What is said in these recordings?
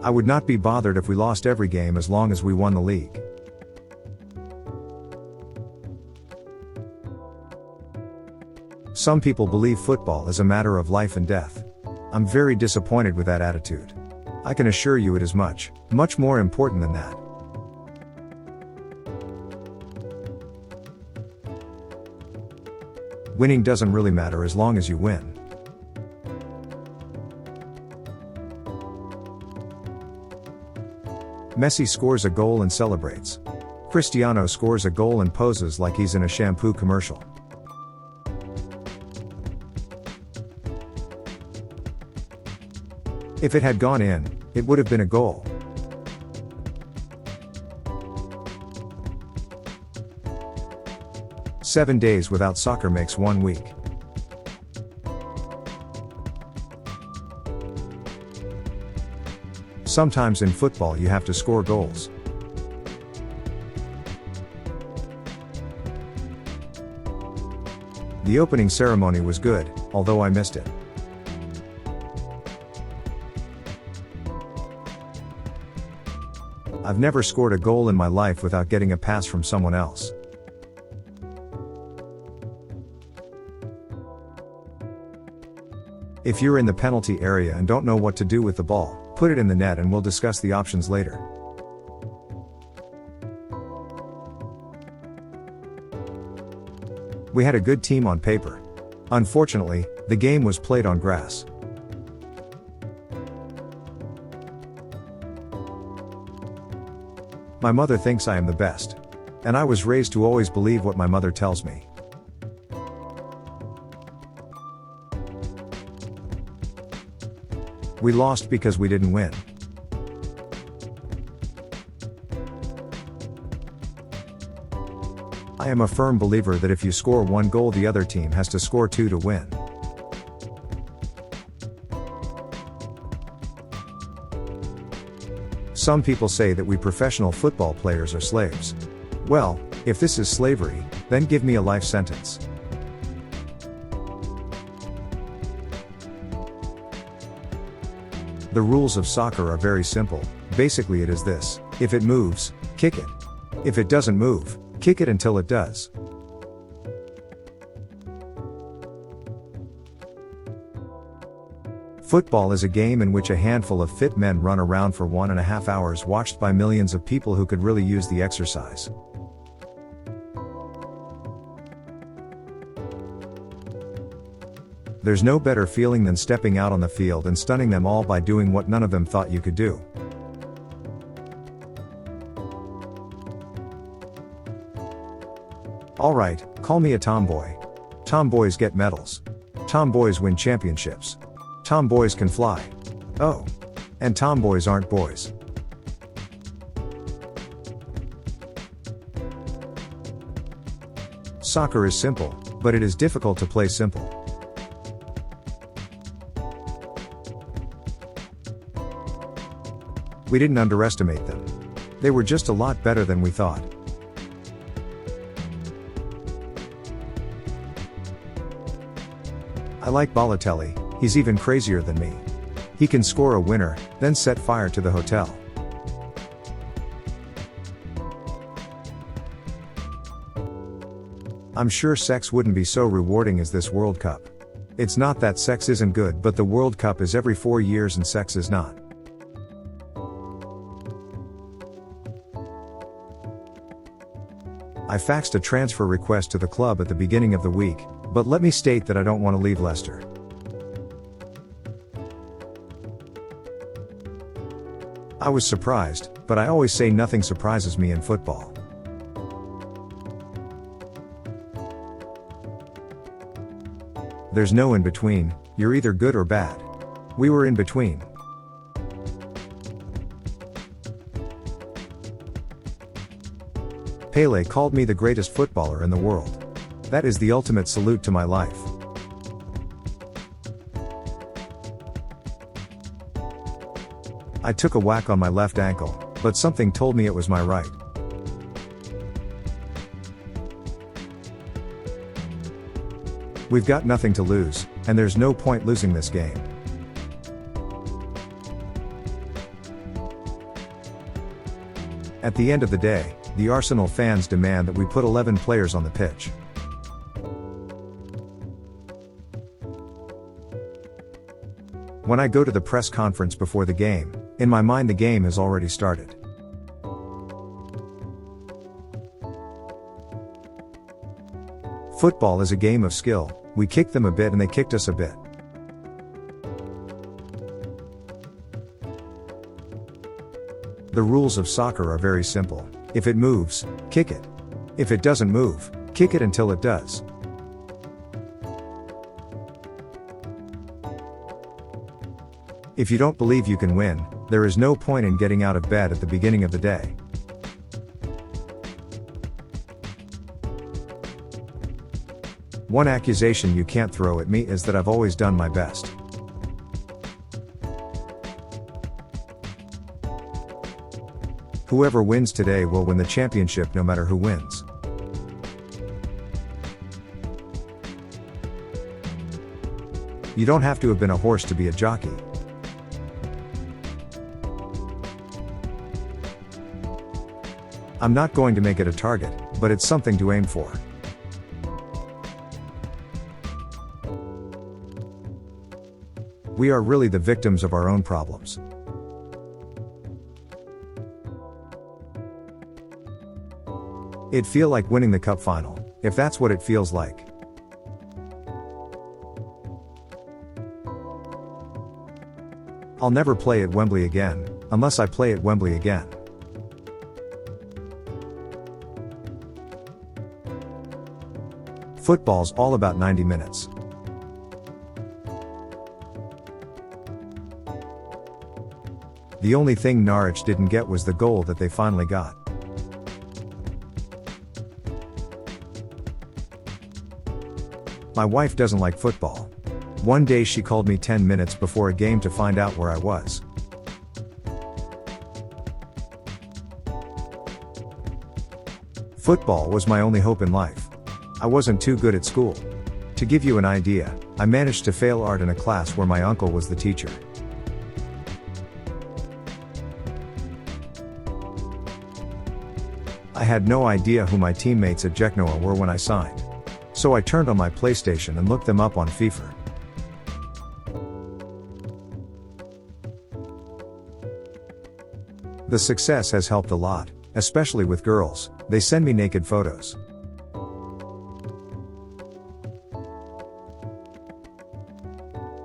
I would not be bothered if we lost every game as long as we won the league. Some people believe football is a matter of life and death. I'm very disappointed with that attitude. I can assure you it is much, much more important than that. Winning doesn't really matter as long as you win. Messi scores a goal and celebrates. Cristiano scores a goal and poses like he's in a shampoo commercial. If it had gone in, it would have been a goal. "7 days without soccer makes 1 week." Sometimes in football you have to score goals. The opening ceremony was good, although I missed it. I've never scored a goal in my life without getting a pass from someone else. If you're in the penalty area and don't know what to do with the ball, put it in the net and we'll discuss the options later. We had a good team on paper. Unfortunately, the game was played on grass. My mother thinks I am the best. And I was raised to always believe what my mother tells me. We lost because we didn't win. I am a firm believer that if you score 1 goal, the other team has to score 2 to win. Some people say that we professional football players are slaves. Well, if this is slavery, then give me a life sentence. The rules of soccer are very simple. Basically it is this: if it moves, kick it. If it doesn't move, kick it until it does. Football is a game in which a handful of fit men run around for 1.5 hours, watched by millions of people who could really use the exercise. There's no better feeling than stepping out on the field and stunning them all by doing what none of them thought you could do. Alright, call me a tomboy. Tomboys get medals. Tomboys win championships. Tomboys can fly. Oh. And tomboys aren't boys. Soccer is simple, but it is difficult to play simple. We didn't underestimate them. They were just a lot better than we thought. I like Balotelli, he's even crazier than me. He can score a winner, then set fire to the hotel. I'm sure sex wouldn't be so rewarding as this World Cup. It's not that sex isn't good, but the World Cup is every 4 years and sex is not. I faxed a transfer request to the club at the beginning of the week, but let me state that I don't want to leave Leicester. I was surprised, but I always say nothing surprises me in football. There's no in between, you're either good or bad. We were in between. Pele called me the greatest footballer in the world. That is the ultimate salute to my life. I took a whack on my left ankle, but something told me it was my right. We've got nothing to lose, and there's no point losing this game. At the end of the day, the Arsenal fans demand that we put 11 players on the pitch. When I go to the press conference before the game, in my mind the game has already started. Football is a game of skill. We kicked them a bit and they kicked us a bit. The rules of soccer are very simple. If it moves, kick it. If it doesn't move, kick it until it does. If you don't believe you can win, there is no point in getting out of bed at the beginning of the day. One accusation you can't throw at me is that I've always done my best. Whoever wins today will win the championship no matter who wins. You don't have to have been a horse to be a jockey. I'm not going to make it a target, but it's something to aim for. We are really the victims of our own problems. It'd feel like winning the cup final, if that's what it feels like. I'll never play at Wembley again, unless I play at Wembley again. Football's all about 90 minutes. The only thing Norwich didn't get was the goal that they finally got. My wife doesn't like football. One day she called me 10 minutes before a game to find out where I was. Football was my only hope in life. I wasn't too good at school. To give you an idea, I managed to fail art in a class where my uncle was the teacher. I had no idea who my teammates at Genoa were when I signed. So I turned on my PlayStation and looked them up on FIFA. The success has helped a lot, especially with girls. They send me naked photos.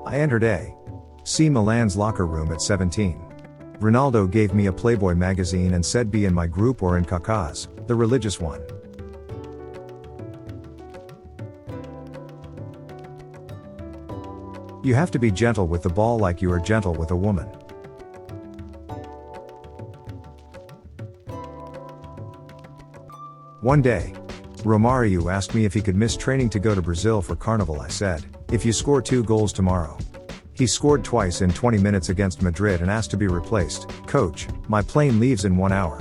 I entered AC Milan's locker room at 17. Ronaldo gave me a Playboy magazine and said be in my group or in Kaká's, the religious one. You have to be gentle with the ball like you are gentle with a woman. One day, Romario asked me if he could miss training to go to Brazil for Carnival. I said, if you score 2 goals tomorrow. He scored twice in 20 minutes against Madrid and asked to be replaced. Coach, my plane leaves in 1 hour.